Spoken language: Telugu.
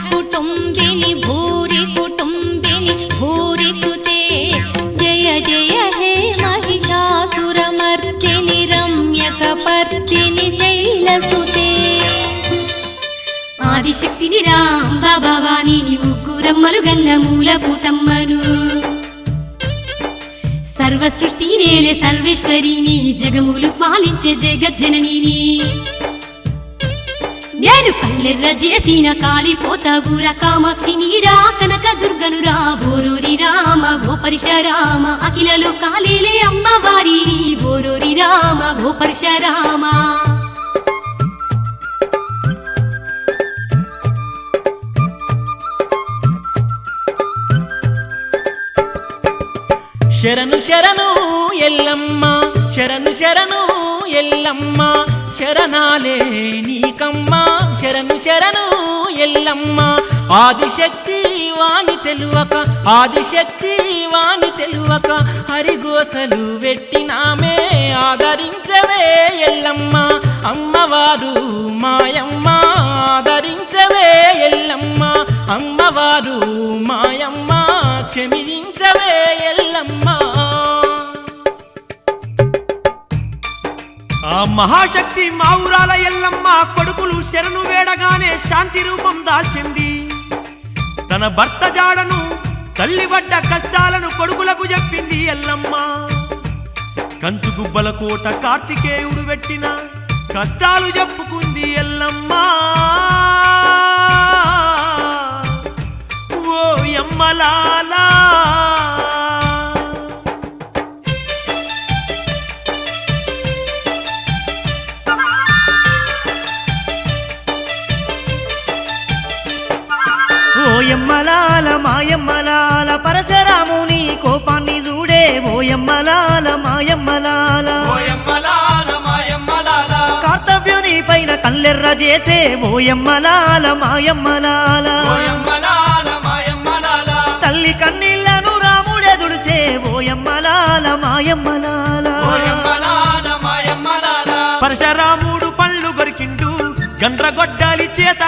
कुटुम्बिनि भूरि कुटुम्बिनि भूरि कृते जय जय हे महिषासुरमर्दिनि रम्यकपर्दिनि शैलसुते ఆదిశక్తిని రాంబ భవాని ముగ్గురమ్మలు గన్న మూలపుటమ్మను సర్వ సృష్టి నేలే సర్వేశ్వరిని జగములు పాలించే జగజ్జననిని నేను కళ్ళెర్ర చేసిన కాలిపోతావుర కామాక్షి నీరా కనక దుర్గను రా బోరోరి రామ భో పరశురామ అఖిలలో కాలేలే అమ్మవారిని బోరోరి రామ భో పరశురామ శరణు శరణు ఎల్లమ్మ శరణు శరణు ఎల్లమ్మ శరణాలే నీకమ్మ శరణు శరణు ఎల్లమ్మ ఆదిశక్తి వాణి తెలువక ఆదిశక్తి వాణి తెలువక హరిగోసలు వెట్టినామే ఆదరించవే ఎల్లమ్మ అమ్మవారు మాయమ్మ ఆదరించవే ఎల్లమ్మ అమ్మవారు మాయమ్మ క్షమించవే ఎల్లమ్మ ఆ మహాశక్తి మా ఊరాల ఎల్లమ్మ కొడుకులు శరణు వేడగానే శాంతి రూపం దాల్చింది తన భర్త జాడను తల్లి పడ్డ కష్టాలను కొడుకులకు చెప్పింది ఎల్లమ్మ కంచుగుబ్బల కోట కార్తికేయుడు పెట్టిన కష్టాలు చెప్పుకుంది ఎల్లమ్మ ఓ యమ్మలాలా ఓయమ్మలాల మాయమ్మలాల పరశురాముని కోపాన్ని చూడే ఓయమ్మలాల మాయమ్మలాల కర్తవ్యుని పైన కళ్ళెర్ర చేసే ఓయమ్మలాల మాయమ్మలాల తల్లి కన్నీళ్లను రాముడే దుడిసే ఓయమ్మలాల మాయమ్మలాల పరశురాముడు పళ్ళు గొరికిండు గండ్రగొడ్డాలి చేత